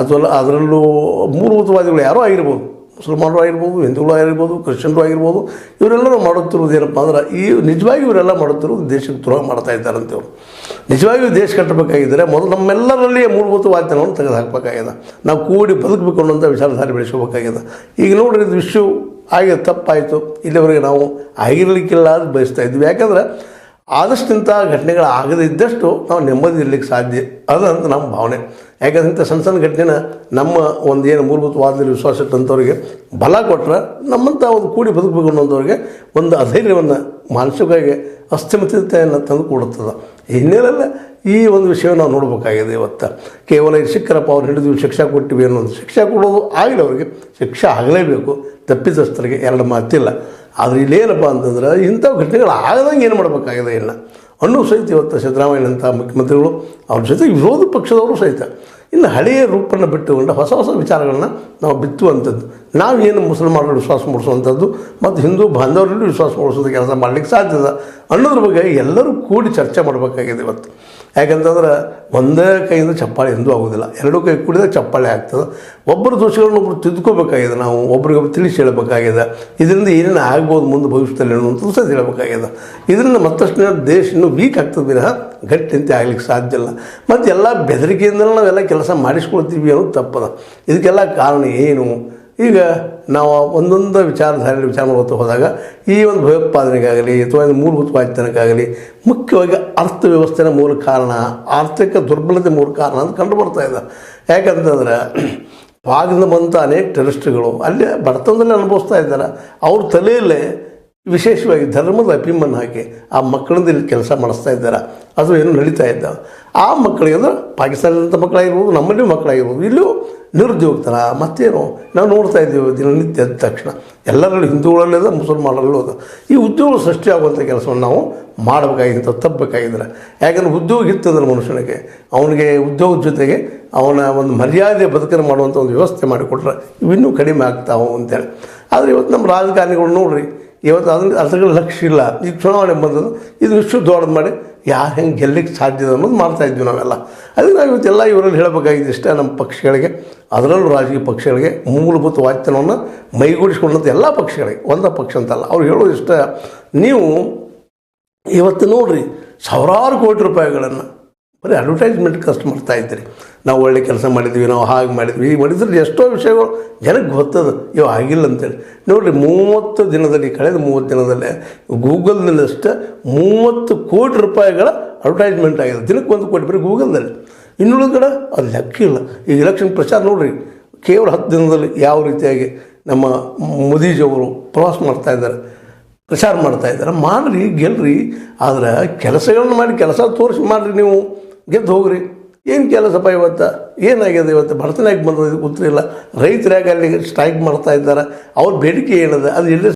ಅಥವಾ ಅದರಲ್ಲೂ ಮೂಲಭೂತವಾದಿಗಳು ಯಾರೋ ಆಗಿರ್ಬೋದು, ಮುಸಲ್ಮಾನರು ಆಗಿರ್ಬೋದು, ಹಿಂದೂಗಳು ಆಗಿರ್ಬೋದು, ಕ್ರಿಶ್ಚಿಯನ್ರು ಆಗಿರ್ಬೋದು, ಇವರೆಲ್ಲರೂ ಮಾಡುತ್ತಿರುವುದು ಏನಪ್ಪ ಅಂದ್ರೆ ಈ ನಿಜವಾಗಿ ಇವರೆಲ್ಲ ಮಾಡುತ್ತಿರುವುದು ದೇಶಕ್ಕೆ ದ್ರೋಹ ಮಾಡ್ತಾ ಇದ್ದಾರಂತೆ. ಅವರು ನಿಜವಾಗಿಯೂ ದೇಶ ಕಟ್ಟಬೇಕಾಗಿದ್ದರೆ ಮೊದಲು ನಮ್ಮೆಲ್ಲರಲ್ಲಿ ಮೂಲಭೂತವಾದ್ಯವನ್ನು ತೆಗೆದು ಹಾಕಬೇಕಾಗಿದೆ. ನಾವು ಕೂಡಿ ಬದುಕಬೇಕು ಅನ್ನೋಂಥ ವಿಚಾರಧಾರೆ ಬೆಳೆಸಬೇಕಾಗಿದೆ. ಈಗ ನೋಡ್ರಿ, ಇದು ವಿಷಯ ಆಗಿ ತಪ್ಪಾಯಿತು, ಇಲ್ಲಿವರೆಗೆ ನಾವು ಆಗಿರಲಿಕ್ಕಿಲ್ಲ ಅಂತ ಬಯಸ್ತಾ ಇದ್ವಿ. ಯಾಕಂದ್ರೆ ಆದಷ್ಟು ಇಂಥ ಘಟನೆಗಳು ಆಗದಿದ್ದಷ್ಟು ನಾವು ನೆಮ್ಮದಿ ಇರಲಿಕ್ಕೆ ಸಾಧ್ಯ ಅದಂತ ನಮ್ಮ ಭಾವನೆ. ಯಾಕಂದ್ರೆ ಇಂಥ ಸಣ್ಣ ಸಣ್ಣ ಘಟನೆನ ನಮ್ಮ ಒಂದು ಏನು ಮೂಲಭೂತವಾದಲ್ಲಿ ವಿಶ್ವಾಸ ಇಟ್ಟಂಥವ್ರಿಗೆ ಬಲ ಕೊಟ್ಟರೆ ನಮ್ಮಂಥ ಒಂದು ಕೂಡಿ ಬದುಕಬೇಕು ಅನ್ನೋಂಥವ್ರಿಗೆ ಒಂದು ಅಧೈರ್ಯವನ್ನು ಮಾನಸಿಕವಾಗಿ ಅಸ್ಥಿಮಿತತೆಯನ್ನು ತಂದು ಕೊಡುತ್ತದೆ. ಹಿನ್ನೆಲೆಲ್ಲ ಈ ಒಂದು ವಿಷಯ ನಾವು ನೋಡಬೇಕಾಗಿದೆ. ಇವತ್ತು ಕೇವಲ ಶಿಕ್ಷಕರಪ್ಪ ಅವ್ರು ಹಿಡಿದು ಶಿಕ್ಷೆ ಕೊಟ್ಟಿವಿ ಅನ್ನೋದು, ಶಿಕ್ಷೆ ಕೊಡೋದು ಆಗಲಿ, ಅವರಿಗೆ ಶಿಕ್ಷೆ ಆಗಲೇಬೇಕು, ತಪ್ಪಿತಸ್ಥರಿಗೆ ಎರಡು ಮಾತಿಲ್ಲ. ಆದರೆ ಇಲ್ಲೇನಪ್ಪ ಅಂತಂದ್ರೆ ಇಂಥ ಘಟನೆಗಳು ಆಗದಂಗೆ ಏನು ಮಾಡಬೇಕಾಗಿದೆ ಇಲ್ಲ ಅನ್ನೋ ಸಹಿತ ಇವತ್ತು ಸಿದ್ದರಾಮಯ್ಯನಂಥ ಮುಖ್ಯಮಂತ್ರಿಗಳು ಅವ್ರ ಜೊತೆ ವಿರೋಧ ಪಕ್ಷದವರು ಸಹಿತ ಇನ್ನು ಹಳೆಯ ರೂಪನ್ನು ಬಿಟ್ಟುಕೊಂಡು ಹೊಸ ಹೊಸ ವಿಚಾರಗಳನ್ನ ನಾವು ಬಿತ್ತುವಂಥದ್ದು, ನಾವೇನು ಮುಸಲ್ಮಾನರು ವಿಶ್ವಾಸ ಮೂಡಿಸುವಂಥದ್ದು ಮತ್ತು ಹಿಂದೂ ಬಾಂಧವರಲ್ಲೂ ವಿಶ್ವಾಸ ಮೂಡಿಸೋದು ಕೆಲಸ ಮಾಡಲಿಕ್ಕೆ ಸಾಧ್ಯದ ಅನ್ನೋದ್ರ ಬಗ್ಗೆ ಎಲ್ಲರೂ ಕೂಡಿ ಚರ್ಚೆ ಮಾಡಬೇಕಾಗಿದೆ ಇವತ್ತು. ಯಾಕಂತಂದ್ರೆ ಒಂದೇ ಕೈಯಿಂದ ಚಪ್ಪಾಳೆ ಎಂದೂ ಆಗೋದಿಲ್ಲ, ಎರಡೂ ಕೈ ಕೂಡಿದಾಗ ಚಪ್ಪಾಳೆ ಆಗ್ತದೆ. ಒಬ್ಬರು ದೋಷಗಳನ್ನ ಒಬ್ಬರು ತಿದ್ದುಕೋಬೇಕಾಗಿದೆ, ನಾವು ಒಬ್ರಿಗೊಬ್ಬರು ತಿಳಿಸಿ ಹೇಳಬೇಕಾಗಿದೆ. ಇದರಿಂದ ಏನೇನು ಆಗ್ಬೋದು ಮುಂದೆ ಭವಿಷ್ಯದಲ್ಲಿ ಅನ್ನುವಂಥದ್ದು ಸಹ ಹೇಳಬೇಕಾಗಿದೆ. ಇದರಿಂದ ಮತ್ತಷ್ಟು ದೇಶ ಇನ್ನೂ ವೀಕ್ ಆಗ್ತದೆ ವಿನಃ ಗಟ್ಟಿಂತೆ ಆಗ್ಲಿಕ್ಕೆ ಸಾಧ್ಯ ಇಲ್ಲ. ಮತ್ತು ಎಲ್ಲ ಬೆದರಿಕೆಯಿಂದಲೂ ನಾವೆಲ್ಲ ಕೆಲಸ ಮಾಡಿಸ್ಕೊಳ್ತೀವಿ ಅನ್ನೋದು ತಪ್ಪದ. ಇದಕ್ಕೆಲ್ಲ ಕಾರಣ ಏನು? ಈಗ ನಾವು ಒಂದೊಂದು ವಿಚಾರಧಾರೆಯಲ್ಲಿ ವಿಚಾರ ಮಾಡ್ತಾ ಹೋದಾಗ ಈ ಒಂದು ಭಯೋತ್ಪಾದನೆಗಾಗಲಿ ಅಥವಾ ಮೂಲಭೂತವಾದ್ಯನಕ್ಕಾಗಲಿ ಮುಖ್ಯವಾಗಿ ಅರ್ಥವ್ಯವಸ್ಥೆಯ ಮೂಲ ಕಾರಣ, ಆರ್ಥಿಕ ದುರ್ಬಲತೆ ಮೂಲ ಕಾರಣ ಅಂತ ಕಂಡು ಬರ್ತಾ ಇದೆ. ಯಾಕಂತಂದ್ರೆ ಭಾಗದಿಂದ ಬಂದ ಅನೇಕ ಟೆರರಿಸ್ಟ್ಗಳು ಅಲ್ಲೇ ಬಡತನದಲ್ಲಿ ಅನುಭವಿಸ್ತಾ ಇದ್ದಾರೆ. ಅವ್ರ ತಲೆಯಲ್ಲೇ ವಿಶೇಷವಾಗಿ ಧರ್ಮದ ಅಭಿಮನ್ನು ಹಾಕಿ ಆ ಮಕ್ಕಳಿಂದ ಇಲ್ಲಿ ಕೆಲಸ ಮಾಡಿಸ್ತಾ ಇದ್ದಾರೆ. ಅದು ಏನು ನಡೀತಾ ಇದ್ದಾವೆ. ಆ ಮಕ್ಕಳಿಗೆ ಅಂದ್ರೆ ಪಾಕಿಸ್ತಾನದಂಥ ಮಕ್ಕಳಾಗಿರ್ಬೋದು, ನಮ್ಮಲ್ಲಿ ಮಕ್ಕಳಾಗಿರ್ಬೋದು, ಇಲ್ಲೂ ನಿರುದ್ಯೋಗತನ ಮತ್ತೇನು ನಾವು ನೋಡ್ತಾ ಇದ್ದೀವಿ ದಿನನಿತ್ಯ ಎದ್ದ ತಕ್ಷಣ. ಎಲ್ಲರಲ್ಲೂ ಹಿಂದೂಗಳಲ್ಲೂ ಅದ, ಮುಸಲ್ಮಾನರಲ್ಲೂ ಅದ. ಈ ಉದ್ಯೋಗ ಸೃಷ್ಟಿಯಾಗುವಂಥ ಕೆಲಸವನ್ನು ನಾವು ಮಾಡಬೇಕಾಗಿತ್ತು, ತಪ್ಪಬೇಕಾಗಿದ್ರೆ. ಯಾಕಂದರೆ ಉದ್ಯೋಗ ಇತ್ತಂದ್ರೆ ಮನುಷ್ಯನಿಗೆ ಅವನಿಗೆ ಉದ್ಯೋಗದ ಜೊತೆಗೆ ಅವನ ಒಂದು ಮರ್ಯಾದೆ ಬದುಕನ್ನು ಮಾಡುವಂಥ ಒಂದು ವ್ಯವಸ್ಥೆ ಮಾಡಿಕೊಟ್ರೆ ಇವಿನ್ನೂ ಕಡಿಮೆ ಆಗ್ತಾವೆ ಅಂತೇಳಿ. ಆದರೆ ಇವತ್ತು ನಮ್ಮ ರಾಜಕಾರಣಿಗಳು ನೋಡ್ರಿ, ಇವತ್ತು ಅದ್ರ ಲಕ್ಷ್ಯ ಇಲ್ಲ. ಈಗ ಚುನಾವಣೆ ಬಂದದ್ದು ಇದು ಇಷ್ಟು ದೊಡ್ಡದು ಮಾಡಿ ಯಾರು ಹೆಂಗೆ ಗೆಲ್ಲಕ್ಕೆ ಸಾಧ್ಯದ ಅನ್ನೋದು ಮಾಡ್ತಾಯಿದ್ವಿ ನಾವೆಲ್ಲ. ಅದಕ್ಕೆ ನಾವು ಇವತ್ತೆಲ್ಲ ಇವರಲ್ಲಿ ಹೇಳಬೇಕಾಗಿದ್ದು ಇಷ್ಟ, ನಮ್ಮ ಪಕ್ಷಗಳಿಗೆ, ಅದರಲ್ಲೂ ರಾಜಕೀಯ ಪಕ್ಷಗಳಿಗೆ ಮೂಲಭೂತ ವಾಚ್ಯನವನ್ನು ಮೈಗೂಡಿಸ್ಕೊಂಡಂಥ ಎಲ್ಲ ಪಕ್ಷಗಳಿಗೆ, ಒಂದೇ ಪಕ್ಷ ಅಂತಲ್ಲ, ಅವ್ರು ಹೇಳೋದು ಇಷ್ಟ. ನೀವು ಇವತ್ತು ನೋಡಿರಿ, ಸಾವಿರಾರು ಕೋಟಿ ರೂಪಾಯಿಗಳನ್ನು ಬರೀ ಅಡ್ವರ್ಟೈಸ್ಮೆಂಟ್ ಖರ್ಚು ಮಾಡ್ತಾಯಿದ್ದೀರಿ. ನಾವು ಒಳ್ಳೆ ಕೆಲಸ ಮಾಡಿದ್ವಿ, ನಾವು ಹಾಗೆ ಮಾಡಿದ್ವಿ, ಈಗ ಮಾಡಿದ್ರೆ ಎಷ್ಟೋ ವಿಷಯಗಳು ಜನಕ್ಕೆ ಗೊತ್ತದ, ಇವು ಆಗಿಲ್ಲ ಅಂತೇಳಿ. ನೋಡಿರಿ, 30 ದಿನದಲ್ಲಿ, ಕಳೆದ 30 ದಿನದಲ್ಲೇ ಗೂಗಲ್ನಲ್ಲಷ್ಟೇ 30 ಕೋಟಿ ರೂಪಾಯಿಗಳ ಅಡ್ವರ್ಟೈಸ್ಮೆಂಟ್ ಆಗಿದೆ. ದಿನಕ್ಕೆ 1 ಕೋಟಿ ಬರೀ ಗೂಗಲ್ನಲ್ಲಿ. ಇನ್ನುಳಿದ ಕಡೆ ಅದು ಲೆಕ್ಕ ಇಲ್ಲ. ಈಗ ಎಲೆಕ್ಷನ್ ಪ್ರಚಾರ ನೋಡಿರಿ, ಕೇವಲ 10 ದಿನದಲ್ಲಿ ಯಾವ ರೀತಿಯಾಗಿ ನಮ್ಮ ಮೋದಿಜಿಯವರು ಪ್ರವಾಸ ಮಾಡ್ತಾಯಿದ್ದಾರೆ, ಪ್ರಚಾರ ಮಾಡ್ತಾಯಿದ್ದಾರೆ. ಮಾಡಿರಿ, ಗೆಲ್ರಿ. ಆದರೆ ಕೆಲಸಗಳನ್ನ ಮಾಡಿ, ಕೆಲಸ ತೋರಿಸಿ ಮಾಡಿರಿ, ನೀವು ಗೆದ್ದು ಹೋಗ್ರಿ. ಏನು ಕೆಲಸಪ್ಪ ಇವತ್ತು ಏನಾಗಿದೆ? ಇವತ್ತು ಬಡತನ ಯಾಕೆ ಬಂದದ್ದು ಗೊತ್ತಿಲ್ಲ. ರೈತರಾಗಿ ಅಲ್ಲಿ ಸ್ಟ್ರೈಕ್ ಮಾಡ್ತಾ ಇದ್ದಾರೆ. ಅವ್ರ ಬೇಡಿಕೆ ಏನಿದೆ ಅದು ಎಲ್ಲಿ